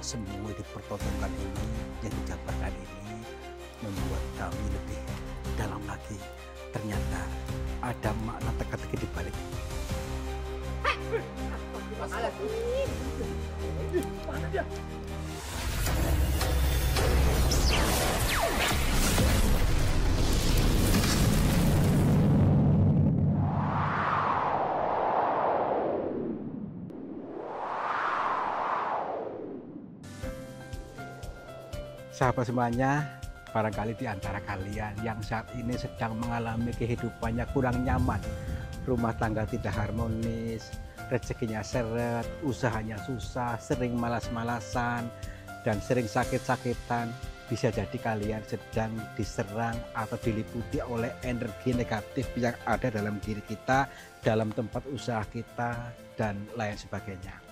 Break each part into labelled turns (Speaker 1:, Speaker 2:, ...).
Speaker 1: semua dipertontonkan ini, yang dijabarkan ini membuat kami lebih dalam lagi. Ternyata ada makna teka-teki di balik.
Speaker 2: Mana dia?
Speaker 1: Sahabat semuanya, barangkali di antara kalian yang saat ini sedang mengalami kehidupannya kurang nyaman, rumah tangga tidak harmonis, rezekinya seret, usahanya susah, sering malas-malasan, dan sering sakit-sakitan, bisa jadi kalian sedang diserang atau diliputi oleh energi negatif yang ada dalam diri kita, dalam tempat usaha kita, dan lain sebagainya.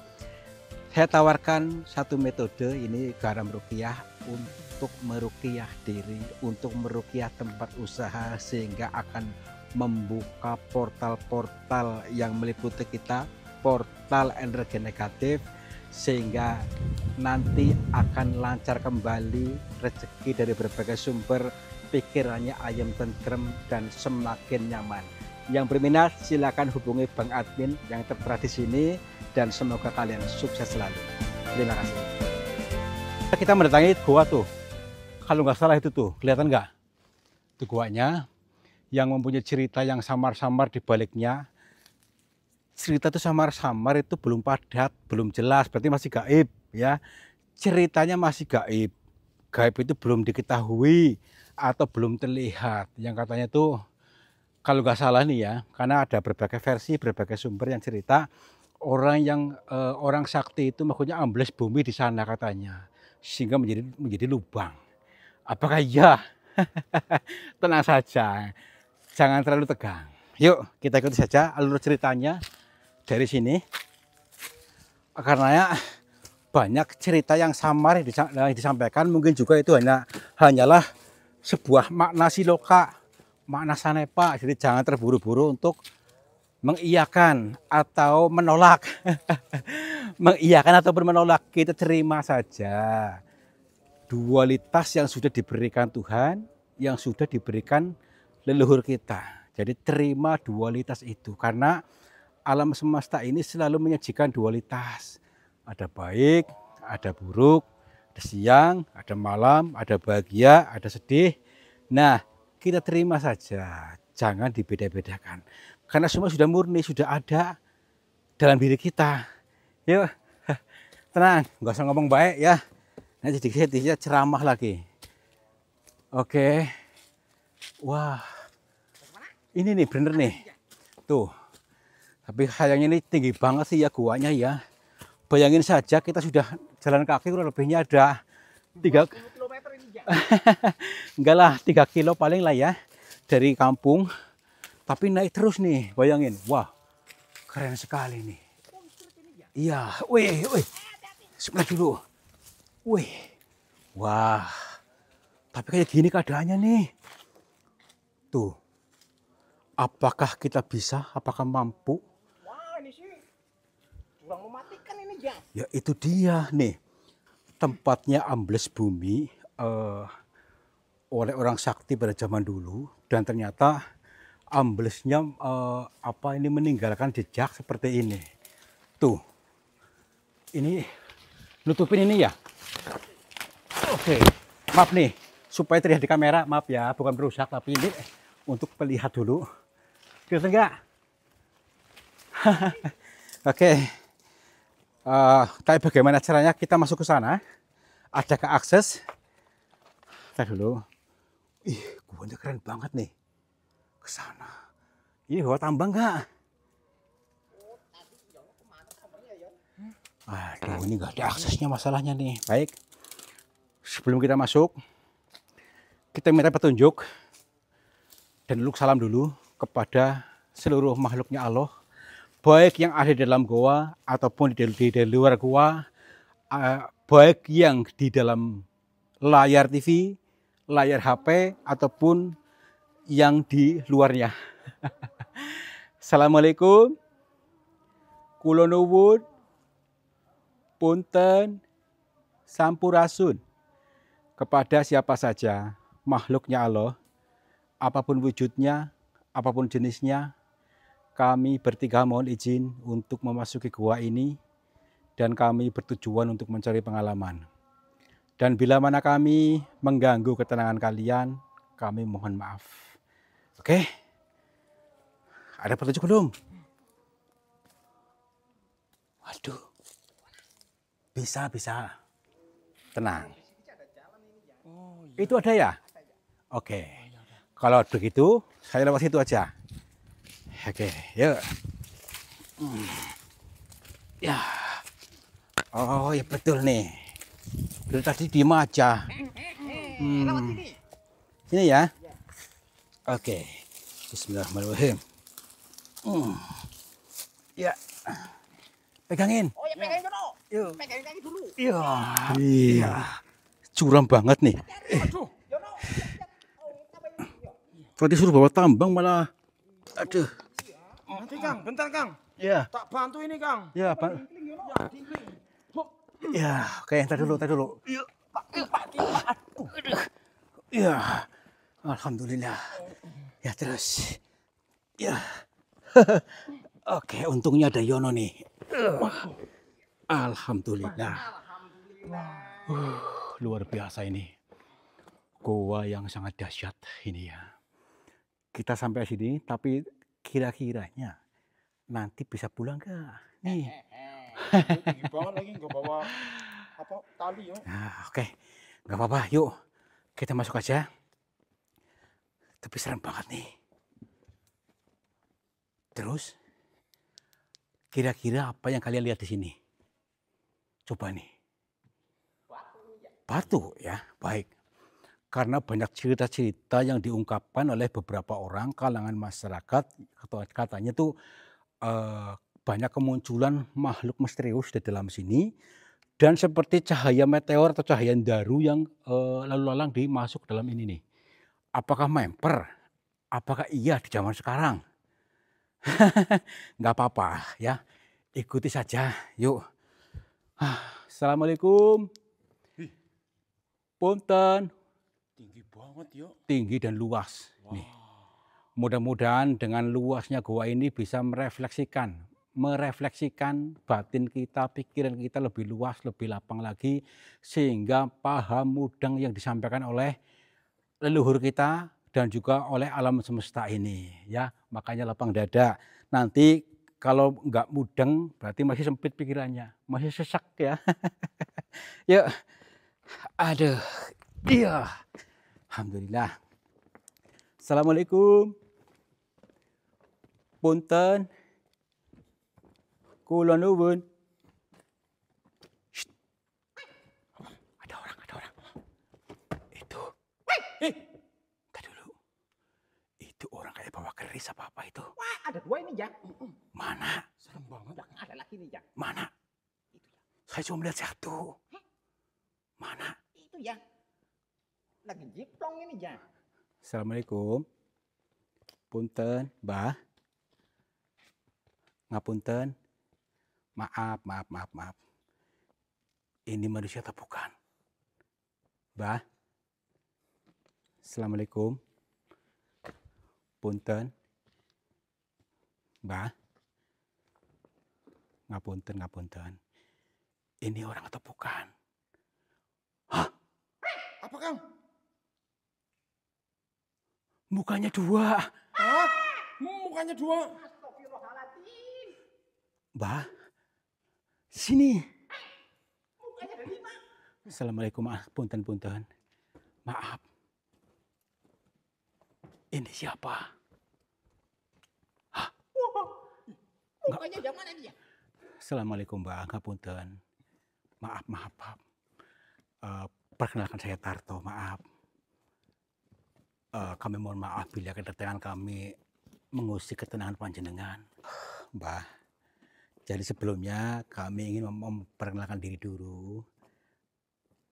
Speaker 1: Saya tawarkan satu metode, ini garam ruqyah, untuk meruqyah diri, untuk meruqyah tempat usaha, sehingga akan membuka portal-portal yang meliputi kita, portal energi negatif, sehingga nanti akan lancar kembali rezeki dari berbagai sumber, pikirannya ayam tentrem dan semakin nyaman. Yang berminat silakan hubungi Bang Admin yang tertera di sini, dan semoga kalian sukses selalu. Terima kasih. Kita mendatangi gua tuh, kalau nggak salah itu tuh, kelihatan nggak? Itu guanya yang mempunyai cerita yang samar-samar di baliknya. Cerita itu samar-samar, itu belum padat, belum jelas, berarti masih gaib ya. Ceritanya masih gaib. Gaib itu belum diketahui atau belum terlihat. Yang katanya tuh, kalau nggak salah nih ya, karena ada berbagai versi, berbagai sumber yang cerita, orang sakti itu makanya ambles bumi di sana katanya, sehingga menjadi lubang. Apakah iya? Tenang saja, jangan terlalu tegang. Yuk kita ikuti saja alur ceritanya dari sini, karena banyak cerita yang samar yang disampaikan, mungkin juga itu hanyalah sebuah makna siloka, makna sanepa. Jadi jangan terburu-buru untuk mengiyakan atau menolak. Mengiyakan ataupun menolak, kita terima saja dualitas yang sudah diberikan Tuhan, yang sudah diberikan leluhur kita. Jadi terima dualitas itu, karena alam semesta ini selalu menyajikan dualitas. Ada baik, ada buruk, ada siang, ada malam, ada bahagia, ada sedih. Nah, kita terima saja, jangan dibeda-bedakan. Karena semua sudah murni, sudah ada dalam diri kita. Yuk, tenang, nggak usah ngomong baik ya. Nanti dikit-dikit ceramah lagi. Oke. Wah, ini nih bener nih. Tuh. Tapi sayangnya ini tinggi banget sih ya guanya ya. Bayangin saja kita sudah jalan kaki kurang lebihnya ada 3 km ini ya. Enggak lah, 3 kilo paling lah ya dari kampung. Tapi naik terus nih, bayangin. Wah, keren sekali nih. Iya, wih. Sebelah dulu. Wih, wah. Tapi kayak gini keadaannya nih. Tuh, apakah kita bisa? Apakah mampu?
Speaker 2: Wah, ini sih kurang mematikan ini ya.
Speaker 1: Ya itu dia nih. Tempatnya ambles bumi oleh orang sakti pada zaman dulu, dan ternyata amblesnya ini meninggalkan jejak seperti ini. Tuh, ini nutupin ini ya. Oke, maaf nih, supaya terlihat di kamera, maaf ya, bukan merusak, tapi ini untuk melihat dulu. Kelihatan nggak? Oke, kayak bagaimana caranya kita masuk ke sana? Adakah akses? Kita dulu. Ih, guanya keren banget nih. Ke sana. Ini bawa tambang nggak? Aduh, ini nggak ada aksesnya masalahnya nih. Baik, sebelum kita masuk, kita minta petunjuk dan salam dulu kepada seluruh makhluknya Allah, baik yang ada di dalam goa ataupun di luar goa, baik yang di dalam layar TV, layar HP, ataupun yang di luarnya. Assalamualaikum. Kula nuwun punten sampurasun kepada siapa saja makhluknya Allah, apapun wujudnya, apapun jenisnya. Kami bertiga mohon izin untuk memasuki gua ini dan kami bertujuan untuk mencari pengalaman. Dan bila mana kami mengganggu ketenangan kalian, kami mohon maaf. Oke? Ada petunjuk belum? Waduh. Bisa. Tenang. Itu ada ya? Oke. Kalau begitu, saya lewat situ aja. Oke, yuk. Ya. Oh, ya betul nih. Dari tadi diem aja.
Speaker 2: Lewat sini.
Speaker 1: Sini ya. Oke. Bismillahirrahmanirrahim. Ya. Pegangin.
Speaker 2: Oh ya pegangin dulu.
Speaker 1: Yuk.
Speaker 2: Pegangin kaki dulu.
Speaker 1: Iya. Iya. Curam banget nih.
Speaker 2: Aduh. Yono.
Speaker 1: Tadi suruh bawa tambang malah. Aduh.
Speaker 3: Nanti Kang, bentar Kang.
Speaker 1: Ya.
Speaker 3: Tak bantu ini Kang.
Speaker 1: Ya, Pak. Ya, oke, entar dulu. Ya. Alhamdulillah. Ya, terus. Ya. Oke, untungnya ada Yono nih. Alhamdulillah. Luar biasa ini. Goa yang sangat dahsyat ini ya. Kita sampai sini, tapi kira-kiranya nanti bisa pulang nggak? Nih.
Speaker 3: Tinggi banget lagi nggak bawa apa tali yo.
Speaker 1: Nah, oke, nggak apa-apa. Yuk, kita masuk aja. Tapi serem banget nih. Terus, kira-kira apa yang kalian lihat di sini? Coba nih. Batu ya, baik. Karena banyak cerita-cerita yang diungkapkan oleh beberapa orang kalangan masyarakat, katanya tuh banyak kemunculan makhluk misterius di dalam sini dan seperti cahaya meteor atau cahaya daru yang lalu lalang masuk dalam ini nih. Apakah memper? Apakah iya di zaman sekarang? Nggak apa-apa ya, ikuti saja. Yuk. Assalamualaikum. Punten.
Speaker 3: Tinggi banget yo.
Speaker 1: Tinggi dan luas. Nih. Mudah-mudahan dengan luasnya goa ini bisa merefleksikan batin kita, pikiran kita lebih luas, lebih lapang lagi, sehingga paham mudeng yang disampaikan oleh leluhur kita dan juga oleh alam semesta ini. Ya, makanya lapang dada. Nanti kalau nggak mudeng berarti masih sempit pikirannya, masih sesak ya. Yuk, aduh, iya, alhamdulillah. Assalamualaikum. Punten. Kula nuwun. Ada orang. Itu. Tadi dulu. Itu orang kayak bawa keris apa itu?
Speaker 2: Wah, ada dua ini ya.
Speaker 1: Mana?
Speaker 3: Serem banget.
Speaker 2: Ada lagi nih ya.
Speaker 1: Mana?
Speaker 2: Itu ya.
Speaker 1: Saya cuma melihat satu. Mana?
Speaker 2: Itu ya. Lagi jiplong ini ya.
Speaker 1: Assalamualaikum. Punten, Mbah. Ngapunten. Maaf. Ini manusia atau bukan? Mbah. Assalamualaikum. Punten. Mbah. Ngapunten. Ini orang atau bukan? Hah?
Speaker 3: Apa Kang?
Speaker 1: Mukanya dua.
Speaker 3: Hah? Mukanya dua.
Speaker 2: Astagfirullahaladzim.
Speaker 1: Mbah. Sini.
Speaker 2: Mukanya ada 5.
Speaker 1: Assalamualaikum, punten. Maaf. Ini siapa? Hah?
Speaker 2: Mukanya yang mana dia?
Speaker 1: Assalamualaikum, Mbak. Ngapunten. Maaf. Perkenalkan saya Tarto, maaf. Kami mohon maaf bila kedatangan kami mengusik ketenangan panjenengan. Mbah, jadi sebelumnya kami ingin memperkenalkan diri dulu.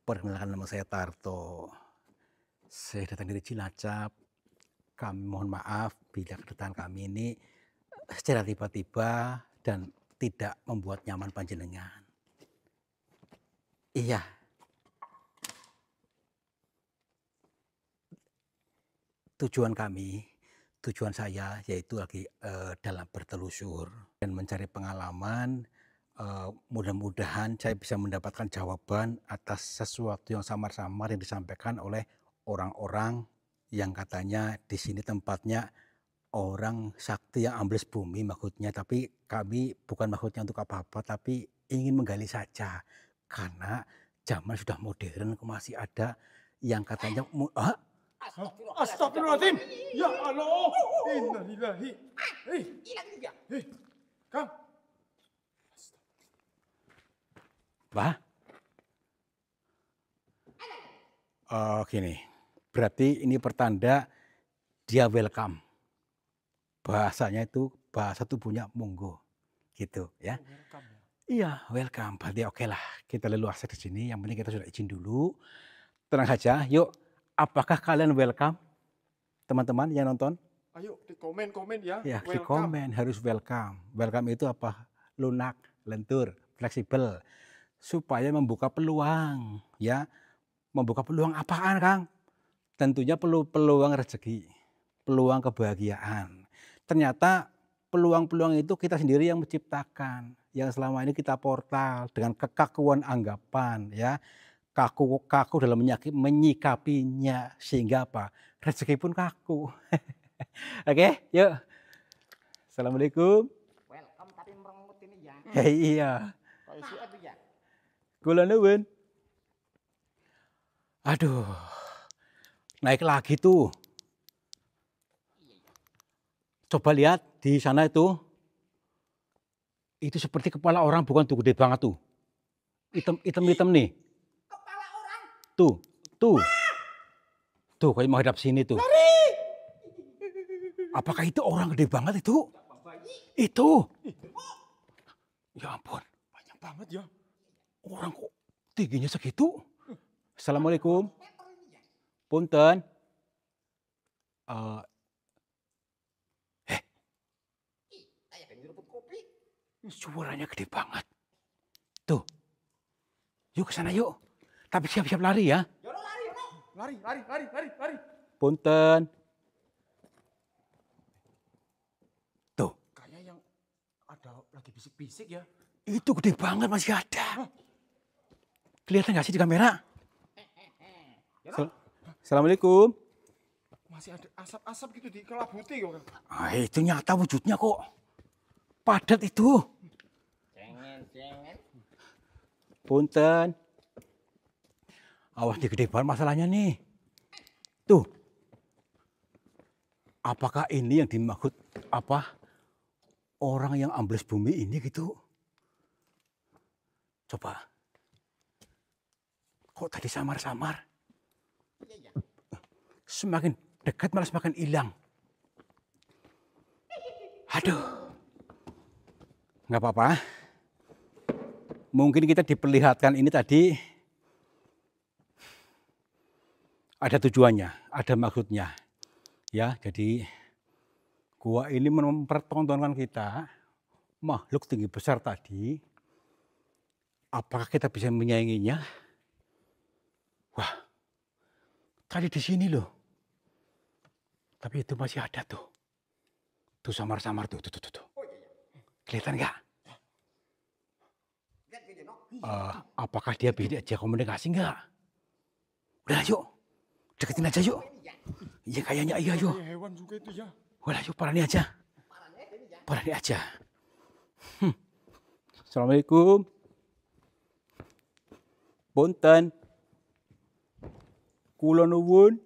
Speaker 1: Perkenalkan nama saya Tarto. Saya datang dari Cilacap. Kami mohon maaf bila kedatangan kami ini secara tiba-tiba dan tidak membuat nyaman panjenengan. Iya, tujuan kami, tujuan saya yaitu lagi dalam bertelusur dan mencari pengalaman. Mudah-mudahan saya bisa mendapatkan jawaban atas sesuatu yang samar-samar yang disampaikan oleh orang-orang yang katanya di sini tempatnya orang sakti yang ambles bumi maksudnya. Tapi kami bukan maksudnya untuk apa-apa, tapi ingin menggali saja. Karena zaman sudah modern, masih ada yang katanya
Speaker 3: Astagfirullahaladzim. Ya Allah. Innalillahi.
Speaker 2: Hilang juga.
Speaker 3: Kang.
Speaker 1: Wah. Gini, berarti ini pertanda dia welcome. Bahasanya itu bahasa tubuhnya monggo, gitu ya.
Speaker 3: Welcome ya.
Speaker 1: Iya, welcome. Berarti oke lah, kita leluasa di sini. Yang penting kita sudah izin dulu. Tenang saja. Yuk, apakah kalian welcome, teman-teman yang nonton?
Speaker 3: Ayo di komen-komen ya.
Speaker 1: Ya, di
Speaker 3: Welcome.
Speaker 1: komen harus welcome. Welcome itu apa? Lunak, lentur, fleksibel, supaya membuka peluang, ya. Membuka peluang apaan, Kang? Tentunya peluang rezeki, peluang kebahagiaan. Ternyata peluang-peluang itu kita sendiri yang menciptakan. Yang selama ini kita portal dengan kekakuan anggapan, ya. Kaku dalam menyikapinya, sehingga apa? Rezeki pun kaku. Oke, yuk. Assalamualaikum.
Speaker 2: Welcome tapi merengut ini ya.
Speaker 1: Iya.
Speaker 3: Kayak si
Speaker 2: Apa ya?
Speaker 1: Kula nuwun. Aduh. Naik lagi tuh. Coba lihat di sana itu. Itu seperti kepala orang, bukan tuh, gede banget tuh. Hitam nih.
Speaker 2: Kepala orang.
Speaker 1: Tuh. Tuh kayak menghadap sini tuh. Apakah itu orang gede banget itu? Itu. Ya ampun.
Speaker 3: banyak banget ya.
Speaker 1: Orang kok tingginya segitu? Assalamualaikum. Punten.
Speaker 2: Kayak pengen nyeruput kopi.
Speaker 1: Suaranya gede banget. Tuh. Yuk ke sana yuk. Tapi siap-siap lari ya.
Speaker 2: Yono lari, Yono.
Speaker 3: Lari.
Speaker 1: Punten. Tuh.
Speaker 3: Kayak yang ada lagi bisik-bisik ya.
Speaker 1: Itu gede banget, masih ada. Kelihatan nggak sih di kamera? Assalamualaikum.
Speaker 3: Masih ada asap-asap gitu di kelabuti kok.
Speaker 1: Itu nyata wujudnya kok. Padat itu.
Speaker 2: Jangan.
Speaker 1: Punten. Awas, gede banget masalahnya nih. Tuh. Apakah ini yang dimaksud apa? Orang yang ambles bumi ini gitu? Coba. Kok tadi samar-samar?
Speaker 2: Iya.
Speaker 1: Semakin dekat malah semakin hilang. Aduh. Nggak apa-apa. Mungkin kita diperlihatkan ini tadi ada tujuannya, ada maksudnya. Ya, jadi gua ini mempertontonkan kita, makhluk tinggi besar tadi, apakah kita bisa menyainginya? Wah, tadi di sini loh. Tapi itu masih ada tuh. Tuh samar-samar tuh.
Speaker 2: Oh iya.
Speaker 1: Kelihatan nggak?
Speaker 2: Lihat gitu, no.
Speaker 1: Apakah dia bisa aja komunikasi nggak? Udah yuk, deketin aja yuk. Iya kayaknya iya yuk.
Speaker 3: Kayak hewan juga itu ya.
Speaker 1: Udah yuk, parani aja.
Speaker 2: Parahnya ini ya.
Speaker 1: Parani aja. Assalamualaikum. Punten. Kula nuwun.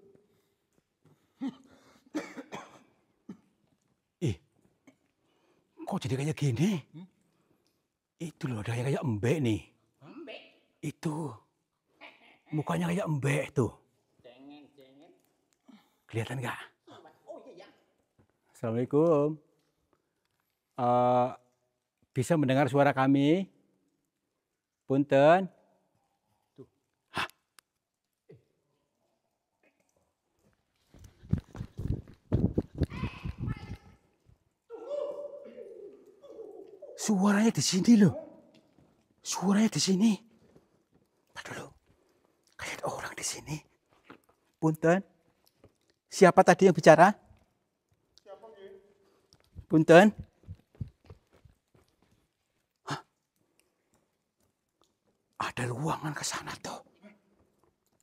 Speaker 1: Kok jadi kayak gini? Itu loh, ada yang kayak embek nih.
Speaker 2: Embek.
Speaker 1: Itu. Mukanya kayak embek tuh.
Speaker 2: Jangan.
Speaker 1: Kelihatan nggak?
Speaker 2: Oh iya.
Speaker 1: Assalamualaikum. Bisa mendengar suara kami? Punten. Tuh. Hah? Suaranya di sini loh. Suaranya di sini. Tadi dulu. Kayak ada orang di sini. Punten. Siapa tadi yang bicara?
Speaker 3: Siapa nggih?
Speaker 1: Punten. Hah? Ada ruangan ke sana tuh.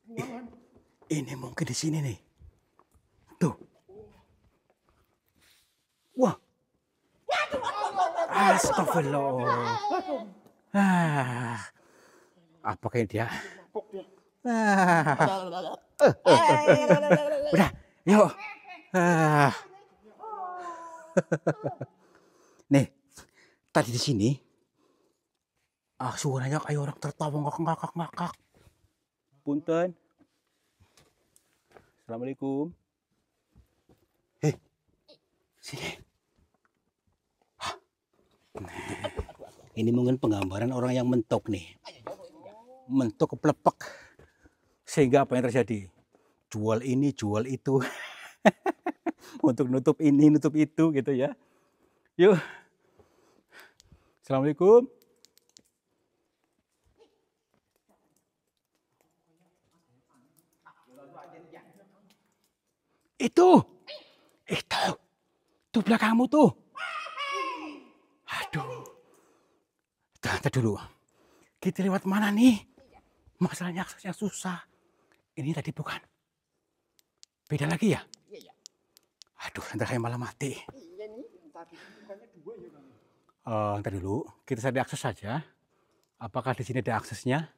Speaker 3: Ruangan.
Speaker 1: Ini mungkin di sini nih. Tuh. Wah. Astagfirullah. Ah. Apa kayak dia?
Speaker 3: Mabuk dia.
Speaker 1: Ah. Udah, yuk. Ah. Nih, tadi di sini, suaranya kayak orang tertawa ngakak-ngakak. Punten. Assalamualaikum. Sini. Hah. Nah, ini mungkin penggambaran orang yang mentok nih. Mentok keplepek. Sehingga apa yang terjadi? Jual ini, jual itu. Untuk nutup ini, nutup itu gitu ya. Yuk. Assalamualaikum. Itu. Tuh belakangmu tuh. Aduh. Tunggu dulu. Kita lewat mana nih? Masalahnya aksesnya susah. Ini tadi bukan. Beda lagi ya?
Speaker 2: Iya.
Speaker 1: Aduh, ntar saya malah mati.
Speaker 2: Iya nih, tadi bukannya 2 ya Bang.
Speaker 1: Ntar dulu, kita cari akses saja. Apakah di sini ada aksesnya?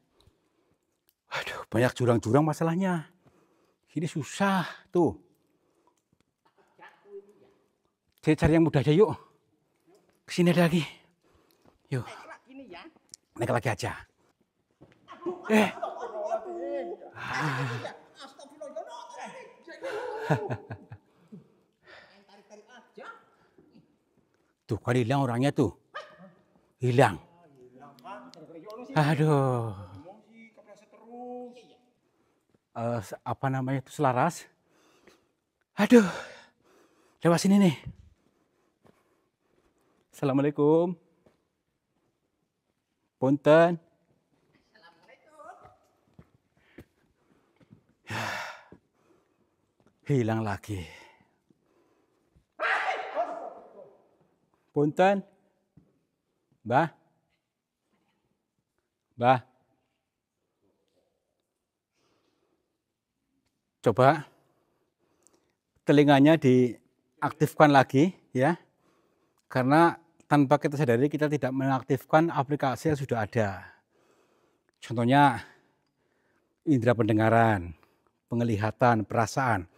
Speaker 1: Aduh, banyak jurang-jurang masalahnya. Ini susah, tuh. Saya cari yang mudah aja yuk. Kesini ada lagi. Yuk.
Speaker 2: Ini ya.
Speaker 1: Naik lagi aja. Tuh kan hilang orangnya tuh. Hilang. Aduh.
Speaker 3: Emosi, kepleset terus.
Speaker 1: Apa namanya itu selaras. Aduh. Lewat sini nih. Assalamualaikum. Punten. Hilang lagi. Punten. Mbah. Mbah. Coba telinganya diaktifkan lagi ya. Karena tanpa kita sadari kita tidak mengaktifkan aplikasi yang sudah ada. Contohnya indera pendengaran, penglihatan, perasaan,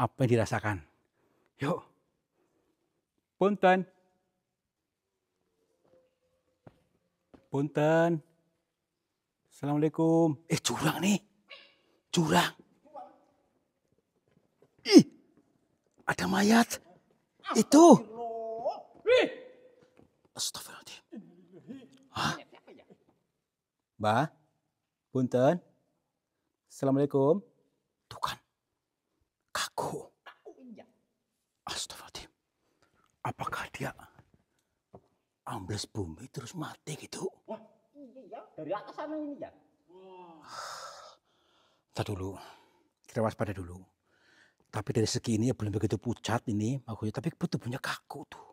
Speaker 1: apa yang dirasakan. Yuk. Punten. Punten. Assalamualaikum. Jurang nih. Jurang. Ih, ada mayat. Itu. Astagfirullahaladzim. Hah? Mbah, punten. Assalamualaikum. Tuh kan, kaku. Astagfirullahaladzim. Apakah dia ambles bumi terus mati gitu?
Speaker 2: Wah, iya. Dari atas sana ini ya.
Speaker 1: Ntar dulu, kita waspada dulu. Tapi dari segi ini ya belum begitu pucat ini, maksudnya. Tapi betul punya kaku tuh.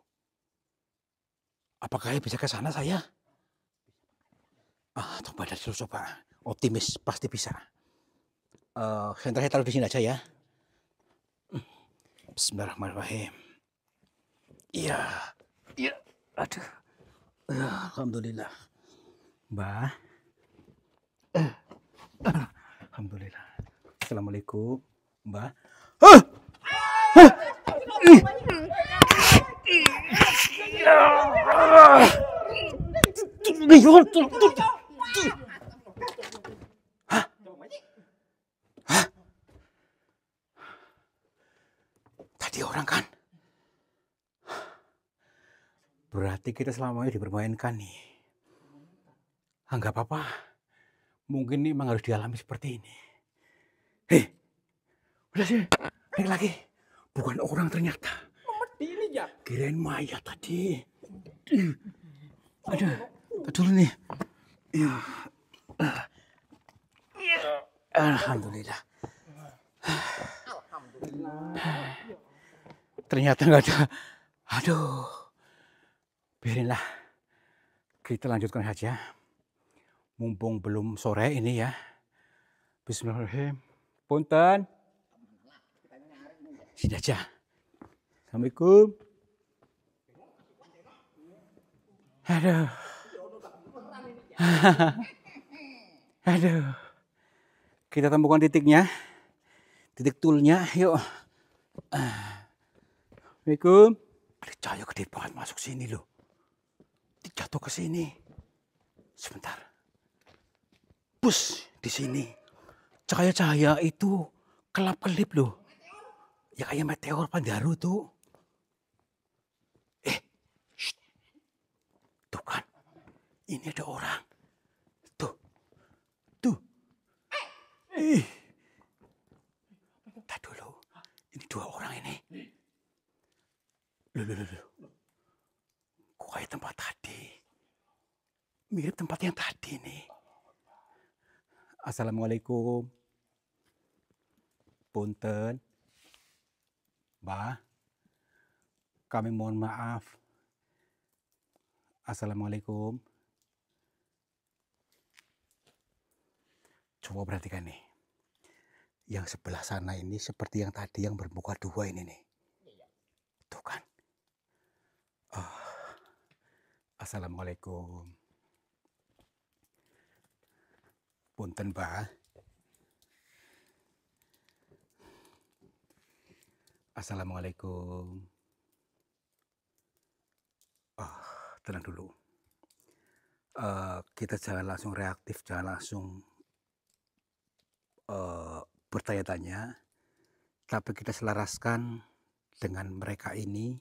Speaker 1: Apakah bisa ke sana saya? Coba dari dulu coba. Optimis, pasti bisa. Senter saya taruh di sini aja ya. Bismillahirrahmanirrahim. Iya. Iya. Aduh. Alhamdulillah. Mbah. Alhamdulillah. Assalamualaikum, Mbah. Tadi orang kan? Berarti kita selama ini dipermainkan nih. Enggak apa-apa. Mungkin ini memang harus dialami seperti ini. Hei, udah sih, naik lagi. Bukan orang ternyata.
Speaker 2: Ini ya.
Speaker 1: Kirain mayat tadi. Aduh, dulu nih. Ya. Alhamdulillah.
Speaker 2: Alhamdulillah.
Speaker 1: ternyata nggak ada. Aduh, biarinlah. Kita lanjutkan saja. Mumpung belum sore ini ya. Bismillahirrahmanirrahim. Punten. Sini aja. Assalamualaikum. Aduh. Aduh. Kita temukan titiknya. Titik toolnya, yuk. Assalamualaikum. Ada cahaya gede banget masuk sini loh. Jatuh ke sini. Sebentar. Bus di sini. Cahaya-cahaya itu kelap-kelip loh. Ya kayak meteor Pandaru tuh. Shh. Tuh kan. Ini ada orang. Tuh. Tuh. Tadi dulu. Ini 2 orang ini. Loh. Kok kayak tempat tadi? Mirip tempat yang tadi nih. Assalamualaikum. Punten. Mbah. Kami mohon maaf. Assalamualaikum. Coba perhatikan nih. Yang sebelah sana ini seperti yang tadi yang bermuka 2 ini nih. Tuh kan. Assalamualaikum. Punten, Mbah. Assalamualaikum. Tenang dulu. Kita jangan langsung reaktif, jangan langsung bertanya-tanya, tapi kita selaraskan dengan mereka ini,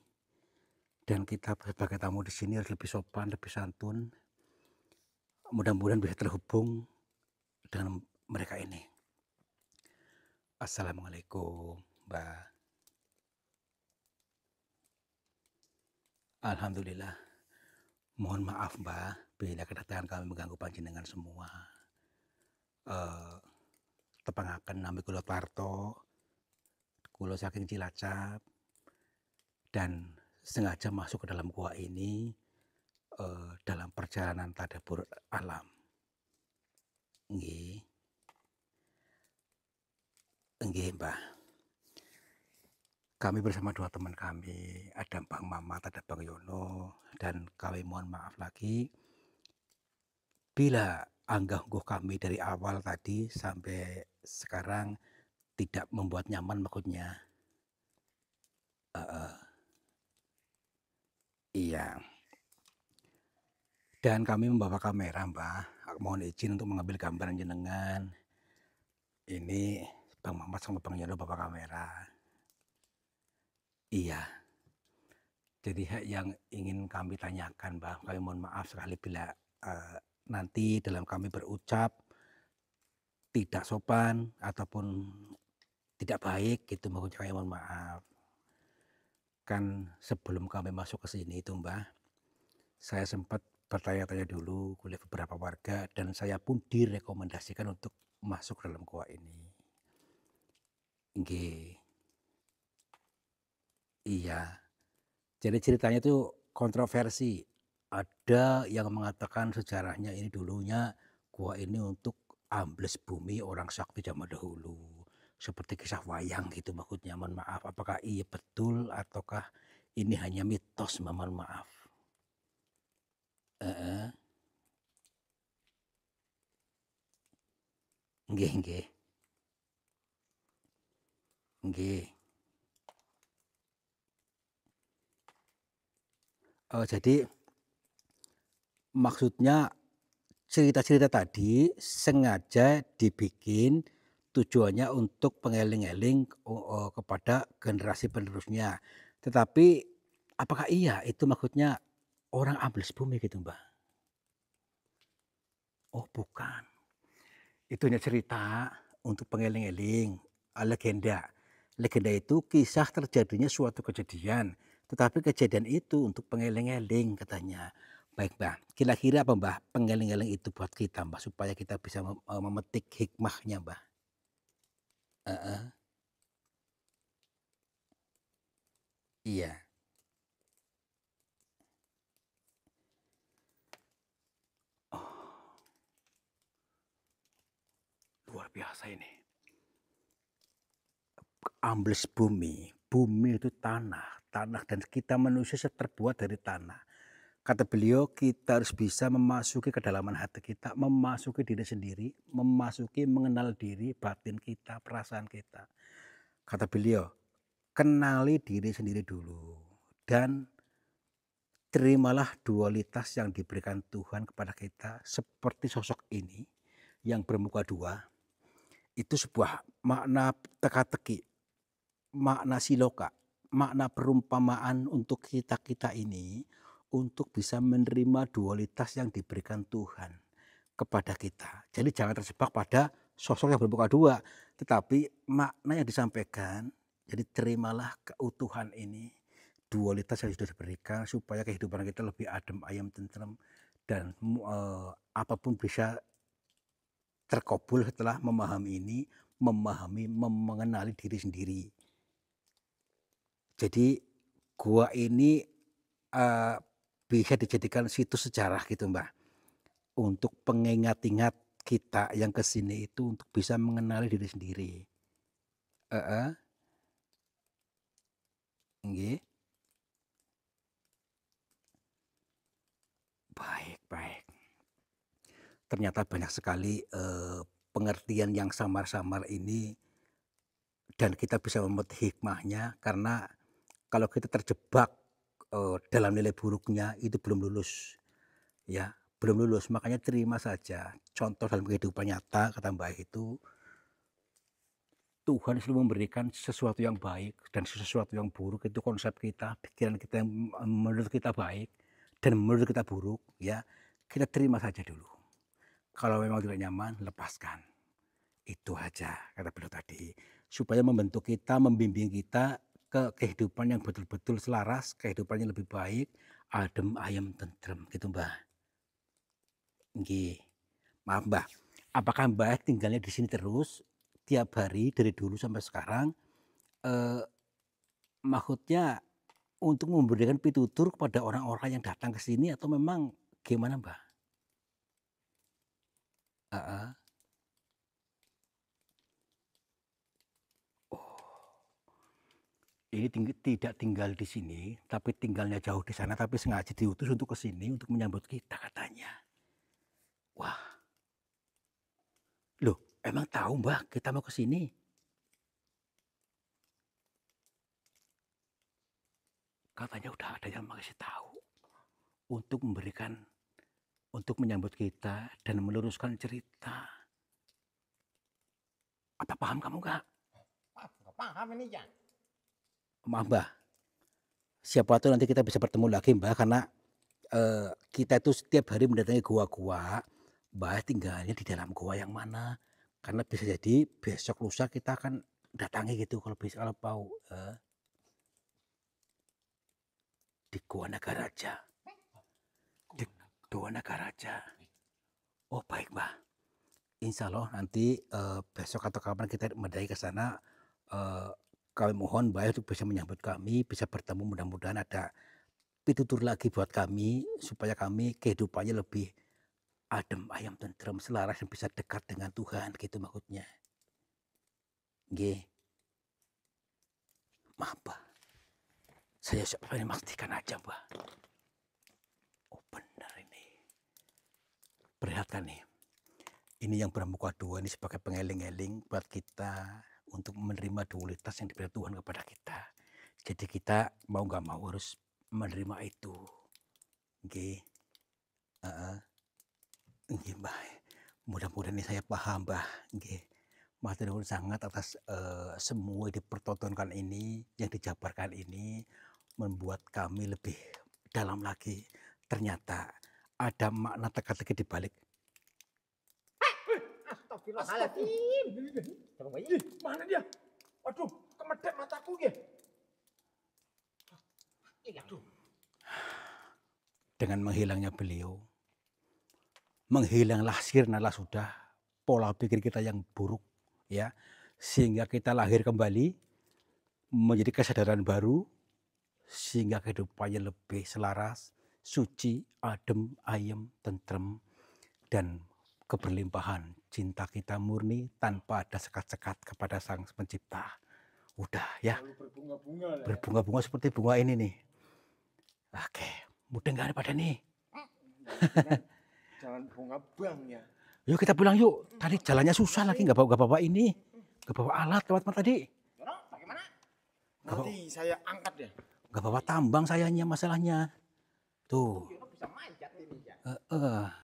Speaker 1: dan kita sebagai tamu di sini harus lebih sopan, lebih santun. Mudah-mudahan bisa terhubung dengan mereka ini. Assalamualaikum, Mbak. Alhamdulillah. Mohon maaf, Mbak, bila kedatangan kami mengganggu panjenengan semua. Tepangaken nami kula Tarto, kula saking Cilacap, dan sengaja masuk ke dalam gua ini dalam perjalanan tadabbur alam. Nggih. Nggih, Mbah. Kami bersama 2 teman kami, ada Bang Mamat, ada Bang Yono, dan kami mohon maaf lagi bila anggah-ungguh kami dari awal tadi sampai sekarang tidak membuat nyaman maksudnya. Iya. Dan kami membawa kamera, Mbah. Mohon izin untuk mengambil gambar jenengan. Ini Bang Mamat sama Bang Yono bawa kamera. Iya. Jadi yang ingin kami tanyakan, Mbah, kami mohon maaf sekali bila nanti dalam kami berucap tidak sopan ataupun tidak baik gitu, maksudnya kami mohon maaf. Kan sebelum kami masuk ke sini itu, Mbah, saya sempat bertanya-tanya dulu oleh beberapa warga dan saya pun direkomendasikan untuk masuk dalam gua ini. Nggih. Iya. Jadi ceritanya itu kontroversi. Ada yang mengatakan sejarahnya ini dulunya gua ini untuk ambles bumi orang sakti zaman dahulu. Seperti kisah wayang gitu maksudnya. Mohon maaf, apakah iya betul ataukah ini hanya mitos? Mohon maaf. Nggih. Jadi maksudnya cerita-cerita tadi sengaja dibikin tujuannya untuk pengeling-eling kepada generasi penerusnya. Tetapi apakah iya itu maksudnya orang ambles bumi gitu, Mbah? Oh, bukan. Itu hanya cerita untuk pengeling-eling, legenda. Legenda itu kisah terjadinya suatu kejadian, tetapi kejadian itu untuk pengeling-eling katanya. Baik, Mbah, kira-kira apa, Mbah, pengeling-eling itu buat kita, Mbah, supaya kita bisa memetik hikmahnya, Mbah? Heeh. Iya. Oh, luar biasa ini. Ambles bumi, bumi itu tanah, tanah dan kita manusia terbuat dari tanah. Kata beliau, kita harus bisa memasuki kedalaman hati kita, memasuki diri sendiri, memasuki mengenal diri, batin kita, perasaan kita. Kata beliau, kenali diri sendiri dulu dan terimalah dualitas yang diberikan Tuhan kepada kita seperti sosok ini yang bermuka dua. Itu sebuah makna teka-teki, makna siloka, makna perumpamaan untuk kita-kita ini untuk bisa menerima dualitas yang diberikan Tuhan kepada kita. Jadi jangan terjebak pada sosok yang bermuka dua, tetapi makna yang disampaikan, jadi terimalah keutuhan ini, dualitas yang sudah diberikan supaya kehidupan kita lebih adem, ayem, tentrem dan apapun bisa terkabul setelah memahami ini, mengenali diri sendiri. Jadi gua ini bisa dijadikan situs sejarah gitu Mbah, untuk pengingat-ingat kita yang ke sini itu untuk bisa mengenali diri sendiri. Heeh. Nggih. Baik baik. Ternyata banyak sekali, pengertian yang samar-samar ini dan kita bisa memetik hikmahnya karena kalau kita terjebak, dalam nilai buruknya itu belum lulus, ya, belum lulus. Makanya terima saja. Contoh dalam kehidupan nyata kata Mbak itu, Tuhan selalu memberikan sesuatu yang baik dan sesuatu yang buruk itu konsep kita, pikiran kita yang menurut kita baik dan menurut kita buruk, ya, kita terima saja dulu. Kalau memang tidak nyaman, lepaskan. Itu aja kata beliau tadi. Supaya membentuk kita, membimbing kita ke kehidupan yang betul-betul selaras, kehidupan yang lebih baik, adem, ayem, tentrem gitu Mbah. Nggih. Maaf Mbah, apakah Mbah tinggalnya di sini terus tiap hari dari dulu sampai sekarang? Maksudnya untuk memberikan pitutur kepada orang-orang yang datang ke sini atau memang gimana Mbah? Heeh. Oh. Ini tidak tinggal di sini, tapi tinggalnya jauh di sana, tapi sengaja diutus untuk ke sini untuk menyambut kita katanya. Wah, loh emang tahu Mbah kita mau ke sini? Katanya udah ada yang ngasih tahu untuk memberikan, untuk menyambut kita dan meluruskan cerita. Apa paham kamu nggak?
Speaker 2: Nggak paham ini ya.
Speaker 1: Maaf Mbah, siapa tahu nanti kita bisa bertemu lagi Mbah karena kita itu setiap hari mendatangi gua-gua, Mbah tinggalnya di dalam gua yang mana? Karena bisa jadi besok lusa kita akan datangi gitu kalau bisa kalau mau, di Gua Nagaraja. Di Gua Nagaraja. Oh baik Mbah, insya Allah nanti, besok atau kapan kita mendatangi ke sana, kami mohon Mbah untuk bisa menyambut kami, bisa bertemu mudah-mudahan ada pitutur lagi buat kami supaya kami kehidupannya lebih adem, ayem, tentrem, selaras dan bisa dekat dengan Tuhan gitu maksudnya. Nggih. Maaf, Mbah. Saya pengen memastikan aja, Mbah. Oh, benar ini. Perlihatkan nih. Ini yang bermuka dua ini sebagai pengeling-eling buat kita untuk menerima dualitas yang diberikan Tuhan kepada kita. Jadi kita mau nggak mau harus menerima itu. Nggih. Heeh. Nggih, Mbah. Mudah-mudahan ini saya paham, Mbah. Nggih. Matur nuwun sangat atas, semua yang dipertontonkan ini, yang dijabarkan ini, membuat kami lebih dalam lagi. Ternyata ada makna teka-teki di balik.
Speaker 2: Astagfirullahaladzim.
Speaker 3: Ih, mana dia? Waduh, kemedek mataku ya.
Speaker 2: Aduh.
Speaker 1: Dengan menghilangnya beliau, menghilanglah sirnalah sudah pola pikir kita yang buruk, ya, sehingga kita lahir kembali menjadi kesadaran baru, sehingga kehidupannya lebih selaras, suci, adem, ayem, tentrem, dan keberlimpahan cinta kita murni tanpa ada sekat-sekat kepada Sang Pencipta. Udah ya,
Speaker 3: Selalu berbunga-bunga lah ya.
Speaker 1: berbunga-bunga seperti bunga ini nih. Oke, mudah nggak pada nih?
Speaker 3: Jangan bunga bang ya.
Speaker 1: Yuk kita pulang yuk. Tadi jalannya susah lagi, nggak bawa ini, nggak bawa alat lewat tadi,
Speaker 2: Yono, bagaimana?
Speaker 3: Nanti saya angkat ya.
Speaker 1: nggak bawa tambang sayanya masalahnya. Tuh.
Speaker 2: Yono bisa manjat ini ya.
Speaker 1: Heeh.